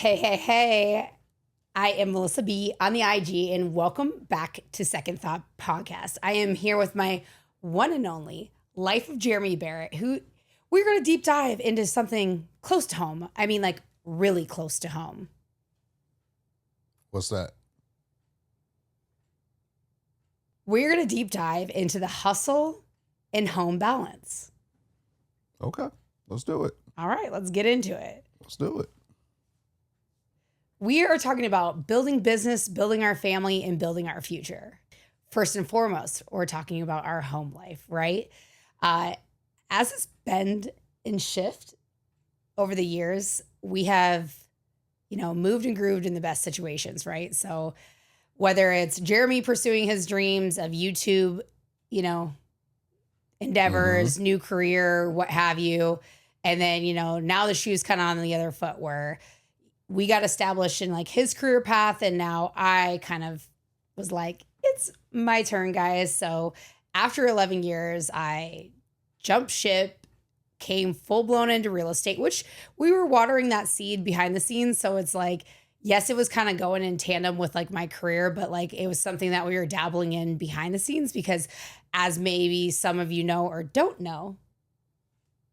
Hey, hey, hey. I am Melissa B on the IG, and welcome back to Second Thought Podcast. I am here with my one and only Life of Jeremy Barrett, who we're going to deep dive into something close to home. I mean, like really close to home. What's that? We're going to deep dive into the hustle and home balance. Okay, let's do it. All right, let's get into it. Let's do it. We are talking about building business, building our family, and building our future. First and foremost, we're talking about our home life, right? As it's bend and shift over the years, we have, moved and grooved in the best situations, right? So whether it's Jeremy pursuing his dreams of YouTube, endeavors, new career, what have you. And then, now the shoe's kind of on the other foot where we got established in like his career path. And now I kind of was like, it's my turn, guys. So after 11 years, I jumped ship, came full blown into real estate, which we were watering that seed behind the scenes. So it's like, yes, it was kind of going in tandem with like my career, but like it was something that we were dabbling in behind the scenes because as maybe some of you know or don't know,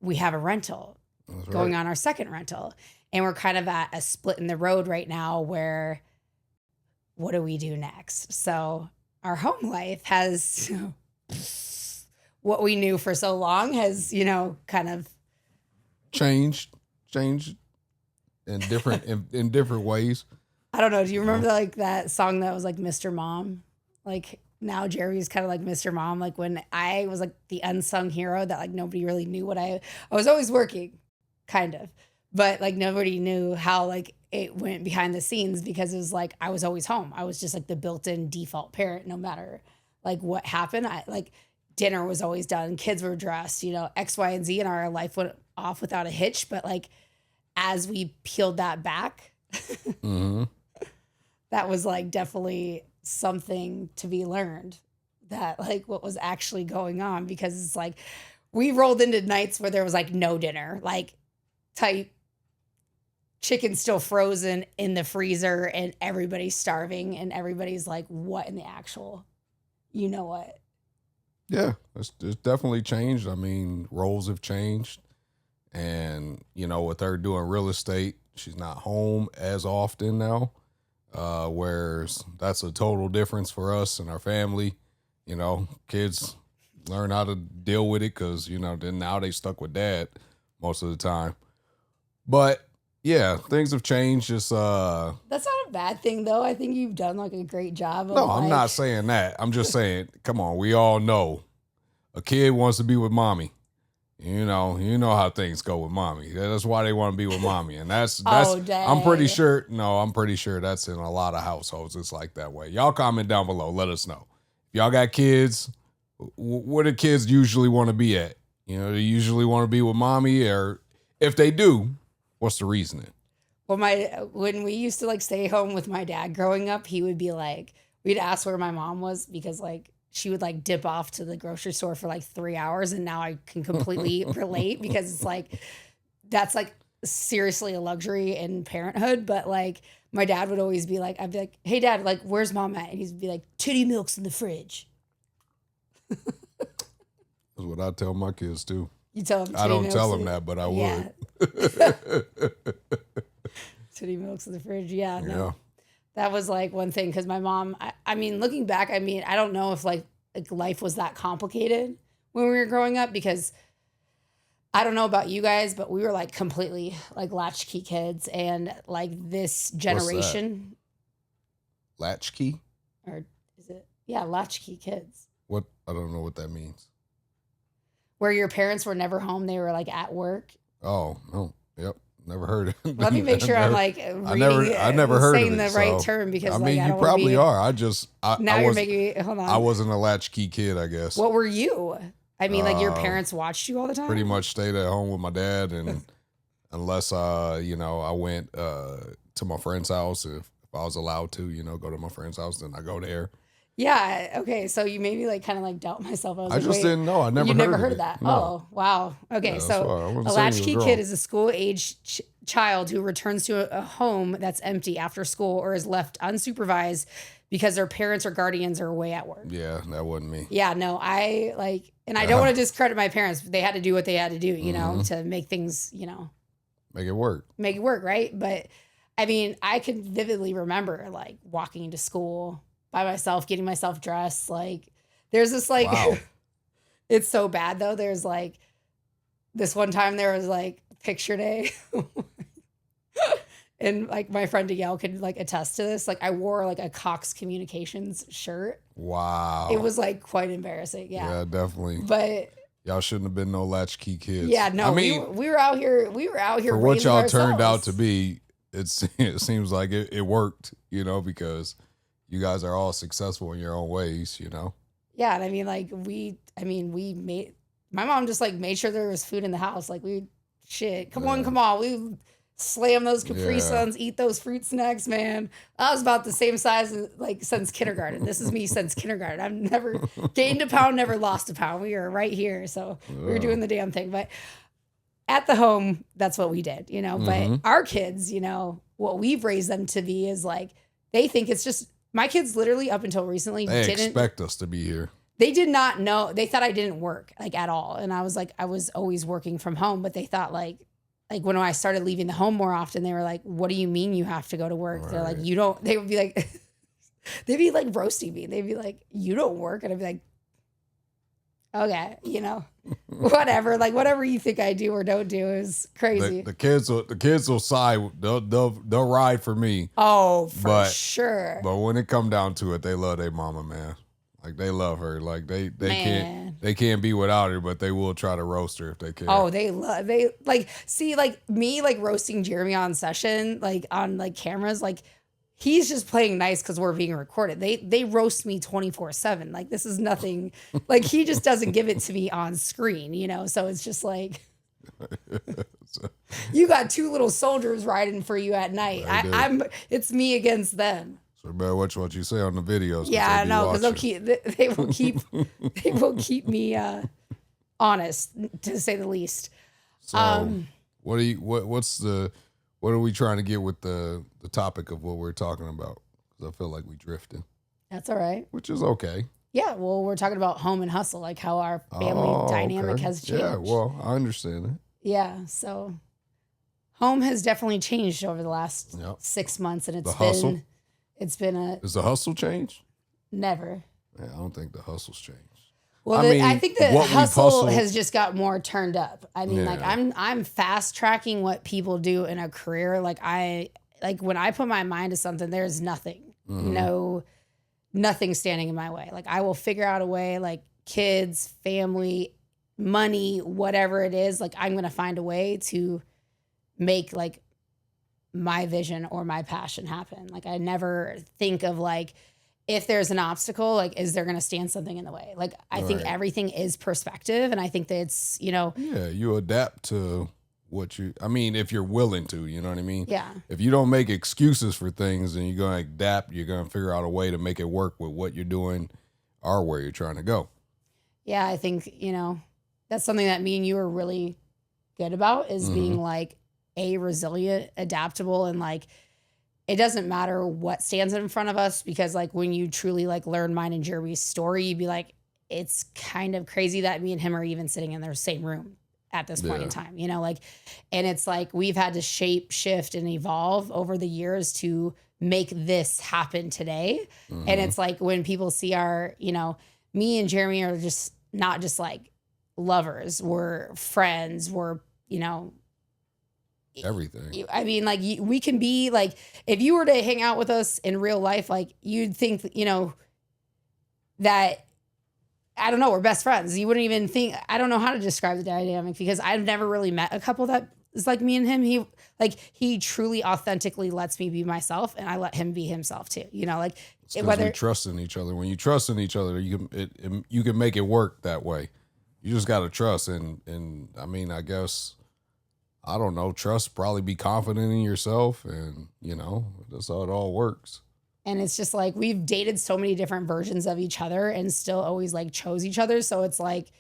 we have a rental going on our second rental. And we're kind of at a split in the road right now where what do we do next? So our home life has what we knew for so long has, kind of changed in different in different ways. I don't know. Do you remember like that song that was like Mr. Mom? Like now Jerry's kind of like Mr. Mom. Like when I was like the unsung hero that like nobody really knew what I was always working, kind of. But like nobody knew how like it went behind the scenes because it was like I was always home. I was just like the built-in default parent no matter like what happened. I like dinner was always done, kids were dressed, X, Y, and Z, and our life went off without a hitch. But like as we peeled that back, that was like definitely something to be learned that like what was actually going on because it's like we rolled into nights where there was like no dinner, like type chicken still frozen in the freezer and everybody's starving and everybody's like, what in the actual, what? Yeah, it's definitely changed. I mean, roles have changed. And, with her doing real estate, she's not home as often now. Whereas that's a total difference for us and our family. Kids learn how to deal with it because, then now they stuck with dad most of the time. But yeah, things have changed. Just that's not a bad thing though. I think you've done like a great job. No, I'm not saying that. I'm just saying, come on, we all know a kid wants to be with mommy. You know how things go with mommy. That's why they want to be with mommy, and that's. Dang. I'm pretty sure that's in a lot of households. It's like that way. Y'all comment down below. Let us know if y'all got kids. Where do kids usually want to be at? They usually want to be with mommy, or if they do, what's the reasoning? Well, when we used to like stay home with my dad growing up, he would be like, we'd ask where my mom was because like she would like dip off to the grocery store for like 3 hours. And now I can completely relate because it's like, that's like seriously a luxury in parenthood. But like my dad would always be like, I'd be like, hey dad, like, where's mom at? And he'd be like, titty milk's in the fridge. That's what I tell my kids too. You tell them. I don't tell them that, but I would. Titty milk's in the fridge. Yeah, no. Yeah. That was like one thing because my mom, I mean, looking back, I mean, I don't know if like life was that complicated when we were growing up because I don't know about you guys, but we were like completely like latchkey kids and like this generation. Latchkey? Or is it? Yeah, latchkey kids. What? I don't know what that means. Where your parents were never home. They were like at work. Oh, no. Yep. Never heard of it. Let me make sure I'm like reading I never heard saying of it, the right term because I mean, like, you probably are. You're making me hold on. I wasn't a latchkey kid, I guess. What were you? I mean, like your parents watched you all the time? Pretty much stayed at home with my dad and unless I went to my friend's house if I was allowed to, go to my friend's house, then I go there. Yeah. Okay. So you made me like kind of like doubt myself. I was I like, just wait, didn't know. I never you heard never of heard of it. that? No. Oh, wow. Okay. Yeah, that's So why I wasn't a saying you was latchkey wrong. kid is a school age child who returns to a home that's empty after school or is left unsupervised because their parents or guardians are away at work. Yeah, that wasn't me. Yeah. No, I like, and I don't want to discredit my parents. They had to do what they had to do, you know, to make things, you know, Make it work. right? But I mean, I can vividly remember like walking to school by myself, getting myself dressed. Like, there's this like, Wow. it's so bad though. There's like this one time there was like picture day. And like my friend Danielle could like attest to this. Like I wore like a Cox Communications shirt. Wow. It was like quite embarrassing. Yeah. Yeah, definitely. But Y'all shouldn't have been no latchkey kids. yeah, no, I mean, we were out here. We were out here for what raising y'all turned out ourselves. to be, it seems like it worked, you know, because you guys are all successful in your own ways, you know. Yeah, and I mean, like we made my mom just like made sure there was food in the house. Like come on, we slam those Capri Suns, eat those fruit snacks, man. I was about the same size like since kindergarten. This is me since kindergarten. I've never gained a pound, never lost a pound. We are right here, so we were doing the damn thing. But at the home, that's what we did, you know. But our kids, you know, what we've raised them to be is like they think it's just. My kids literally up until recently They didn't expect us to be here. They did not know. They thought I didn't work like at all. And I was like, I was always working from home, but they thought like when I started leaving the home more often, they were like, what do you mean you have to go to work? Right. They're like, you don't, they would be like, they'd be like roasting me. They'd be like, you don't work. And I'd be like, okay, you know, whatever, like whatever you think I do or don't do is crazy. The kids will side. They'll ride for me. Oh, for sure. But when it come down to it, they love their mama, man. Like they love her. Like they can't be without her, but they will try to roast her if they can. Oh, they see like me like roasting Jeremy on session, like on like cameras, like he's just playing nice because we're being recorded. They roast me 24/7. Like this is nothing. Like he just doesn't give it to me on screen, you know. So it's just like you got two little soldiers riding for you at night. It's me against them. So better watch what you say on the videos. Yeah, I know because they will keep me honest, to say the least. So what are we trying to get with the topic of what we're talking about? Because I feel like we drifted. That's all right. Which is okay. Yeah, well, we're talking about home and hustle, like how our family dynamic has changed. Yeah, well, I understand it. Yeah, so home has definitely changed over the last 6 months, and it's been a. Does the hustle change? Never. Yeah, I don't think the hustle's changed. Well, I think the hustle has just got more turned up. I mean, like I'm fast tracking what people do in a career. Like when I put my mind to something, there's nothing, nothing standing in my way. Like I will figure out a way, like kids, family, money, whatever it is. Like I'm going to find a way to make like my vision or my passion happen. Like I never think of like, if there's an obstacle, like, is there going to stand something in the way? Like, I think everything is perspective. And I think that it's, Yeah, you adapt to if you're willing to, you know what I mean? Yeah. If you don't make excuses for things and you're going to adapt, you're going to figure out a way to make it work with what you're doing or where you're trying to go. Yeah, I think, that's something that me and you are really good about is being like resilient, adaptable, and like, it doesn't matter what stands in front of us because like when you truly like learn mine and Jeremy's story, you'd be like, it's kind of crazy that me and him are even sitting in the same room at this point in time, and it's like, we've had to shape, shift, and evolve over the years to make this happen today. And it's like, when people see our, me and Jeremy are just not just like lovers, we're friends, we're, everything. I mean, like we can be like, if you were to hang out with us in real life, like you'd think, that, I don't know, we're best friends. You wouldn't even think, I don't know how to describe the dynamic because I've never really met a couple that is like me and him. He truly authentically lets me be myself and I let him be himself too. Whether we trust in each other. When you trust in each other, you can make it work that way. You just got to trust. And I mean, I guess, I don't know, trust, probably be confident in yourself, and that's how it all works. And it's just like we've dated so many different versions of each other and still always like chose each other. So it's like,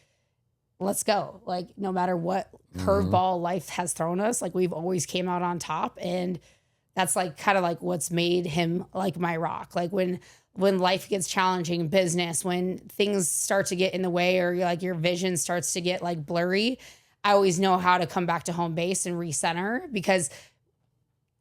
let's go. Like no matter what curveball life has thrown us, like we've always came out on top. And that's like kind of like what's made him like my rock. Like when life gets challenging, business, when things start to get in the way or like your vision starts to get like blurry, I always know how to come back to home base and recenter, because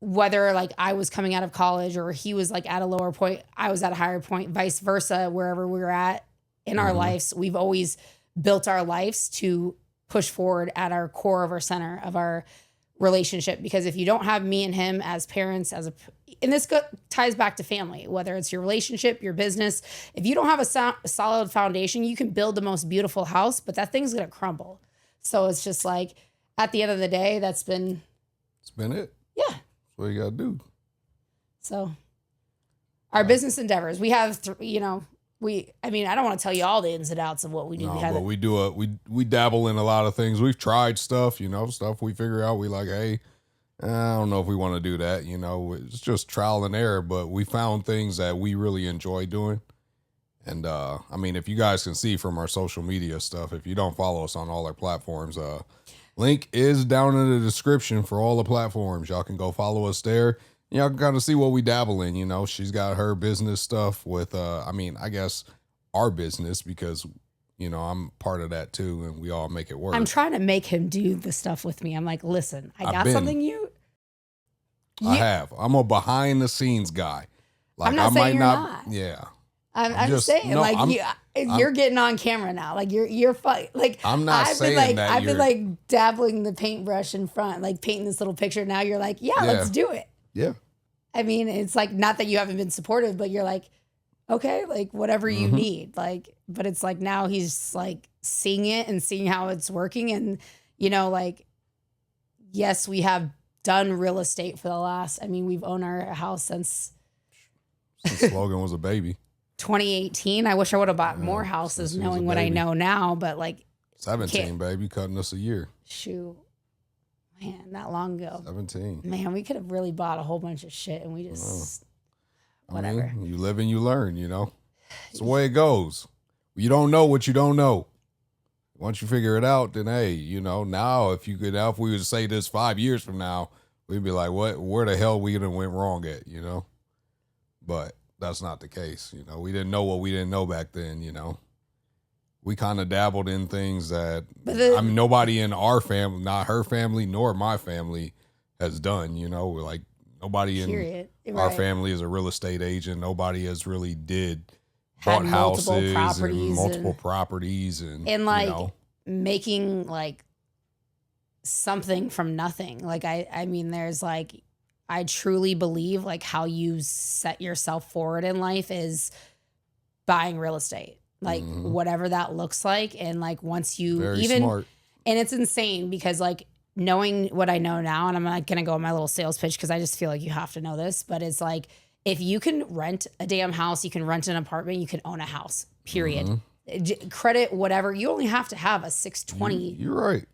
whether like I was coming out of college or he was like at a lower point, I was at a higher point, vice versa, wherever we were at in our lives, we've always built our lives to push forward at our core of our center of our relationship. Because if you don't have me and him as parents, and this ties back to family, whether it's your relationship, your business, if you don't have a solid foundation, you can build the most beautiful house, but that thing's going to crumble. So it's just like, at the end of the day, it's been it. Yeah. That's what you got to do. So our business endeavors, we have, I don't want to tell you all the ins and outs of what we do. But we dabble in a lot of things. We've tried stuff, stuff we figure out. We like, hey, I don't know if we want to do that. It's just trial and error, but we found things that we really enjoy doing. And, if you guys can see from our social media stuff, if you don't follow us on all our platforms, link is down in the description for all the platforms. Y'all can go follow us there. Y'all can kind of see what we dabble in. She's got her business stuff with, I guess our business, because, I'm part of that too. And we all make it work. I'm trying to make him do the stuff with me. I'm like, listen, I got something I have. I'm a behind the scenes guy. Like I'm not saying you're not. Yeah. I'm just saying, you're getting on camera now. Like you're fun. Like I'm not saying that. I've been like dabbling the paintbrush in front, like painting this little picture. Now you're like, yeah, let's do it. Yeah. It's like, not that you haven't been supportive, but you're like, okay, like whatever you need. Like, but it's like now he's like seeing it and seeing how it's working. And, yes, we have done real estate for the last, we've owned our house since Logan was a baby. 2018. I wish I would have bought more houses knowing what I know now, but like 17, baby, cutting us a year. Shoot. Man, not long ago. 17. Man, we could have really bought a whole bunch of shit and we just whatever. You live and you learn, It's the way it goes. You don't know what you don't know. Once you figure it out, then hey, now if we were to say this 5 years from now, we'd be like, where the hell we went wrong at, But that's not the case. We didn't know what we didn't know back then, We kind of dabbled in things that, nobody in our family, not her family, nor my family has done, We're like, nobody in our family is a real estate agent. Nobody has really bought houses and multiple properties and like making like something from nothing. Like, there's like, I truly believe like how you set yourself forward in life is buying real estate, like whatever that looks like. And like, once you Very smart. And it's insane because like knowing what I know now, and I'm not going to go on my little sales pitch, cause I just feel like you have to know this, but it's like, if you can rent a damn house, you can rent an apartment, you can own a house, period. Credit, whatever. You only have to have a 620. You're right.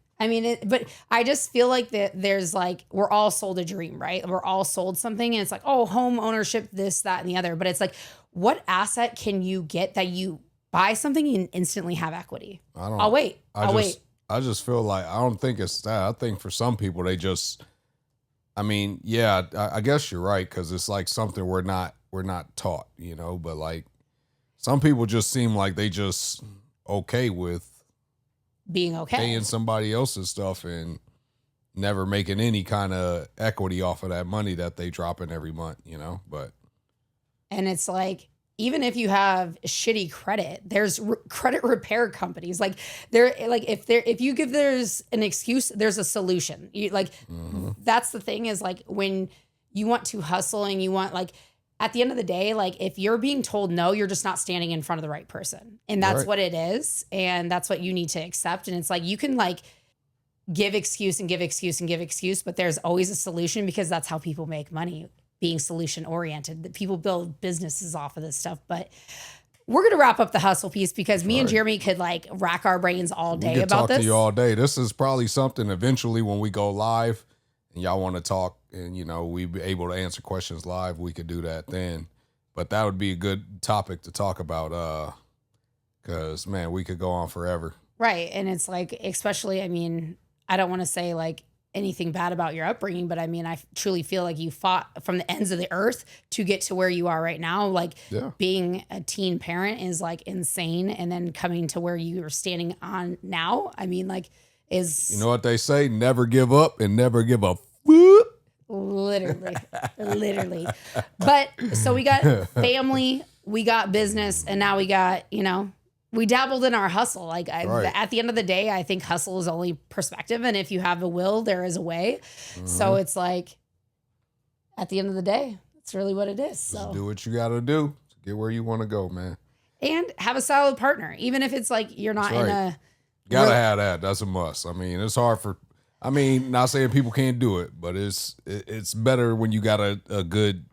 But I just feel like that there's like, we're all sold a dream, right? We're all sold something and it's like, oh, home ownership, this, that, and the other. But it's like, what asset can you get that you buy something and instantly have equity? I'll wait. I just feel like, I don't think it's that. I think for some people, they just, I guess you're right. Cause it's like something we're not taught, but like some people just seem like they just okay with being okay, paying somebody else's stuff and never making any kind of equity off of that money that they drop in every month, but. And it's like, even if you have shitty credit, there's credit repair companies. Like if you give there's an excuse, there's a solution. That's the thing is like when you want to hustle and you want like, at the end of the day, like if you're being told no, you're just not standing in front of the right person. And that's what it is. And that's what you need to accept. And it's like, you can like give excuse and give excuse and give excuse, but there's always a solution because that's how people make money, being solution oriented. That people build businesses off of this stuff. But we're going to wrap up the hustle piece because me and Jeremy could like rack our brains all day about this. Talk to you all day. This is probably something eventually when we go live and y'all want to talk and, we be able to answer questions live, we could do that then. But that would be a good topic to talk about. Because man, we could go on forever. Right. And it's like, especially, I mean, I don't want to say like anything bad about your upbringing, but I mean, I truly feel like you fought from the ends of the earth to get to where you are right now. Like being a teen parent is like insane. And then coming to where you are standing on now, I mean, like is... You know what they say? Never give up and never give a whoop. Literally. But so we got family, we got business, and now we got, you know, we dabbled in our hustle. Like at the end of the day, I think hustle is only perspective. And if you have a will, there is a way. Mm-hmm. So it's like, at the end of the day, that's really what it is. So just do what you got to do to get where you want to go, man. And have a solid partner. Even if it's like, you're not in a... Gotta have that. That's a must. I mean, it's hard for... I mean, not saying people can't do it, but it's better when you got a good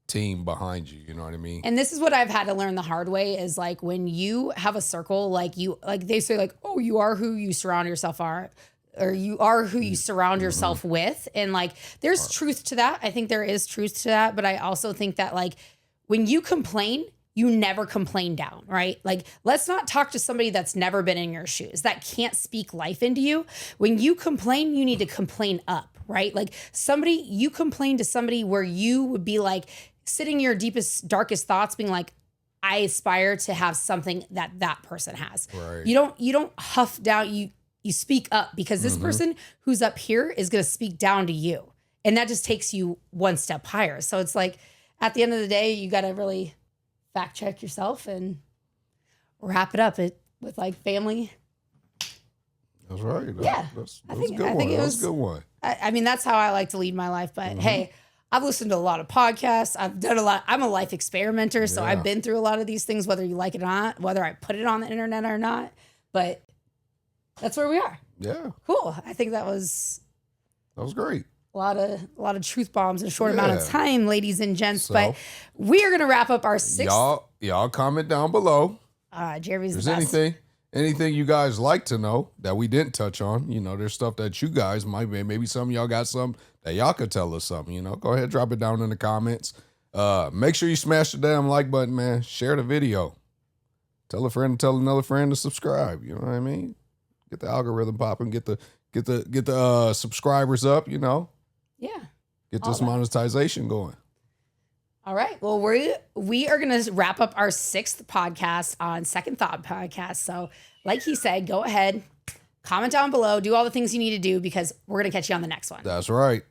team behind you. You know what I mean? And this is what I've had to learn the hard way is like when you have a circle, like they say like, oh, you are who you surround yourself are, or you are who you surround yourself with. And like, there's truth to that. I think there is truth to that. But I also think that like when you complain, you never complain down, right? Like, let's not talk to somebody that's never been in your shoes, that can't speak life into you. When you complain, you need to complain up, right? Like you complain to somebody where you would be like sitting your deepest, darkest thoughts being like, I aspire to have something that person has. Right. You don't huff down, you speak up because this person who's up here is going to speak down to you. And that just takes you one step higher. So it's like, at the end of the day, you got to really fact check yourself and wrap it up with like family. That's right. That's a good one. That's a good one. I mean, that's how I like to lead my life. But hey, I've listened to a lot of podcasts. I've done a lot. I'm a life experimenter. So I've been through a lot of these things, whether you like it or not, whether I put it on the internet or not. But that's where we are. Yeah. Cool. I think that was great. A lot of truth bombs in a short amount of time, ladies and gents. So, but we are going to wrap up our sixth. Y'all comment down below. Jeremy's If the best. anything you guys like to know that we didn't touch on, you know, there's stuff that you guys might be, maybe some of y'all got some that y'all could tell us something, you know, go ahead, drop it down in the comments. Make sure you smash the damn like button, man. Share the video. Tell a friend to tell another friend to subscribe. You know what I mean? Get the algorithm popping, get the subscribers up, you know. Yeah. Get this monetization going. All right. Well, we are going to wrap up our sixth podcast on Second Thought Podcast. So like he said, go ahead, comment down below, do all the things you need to do because we're going to catch you on the next one. That's right.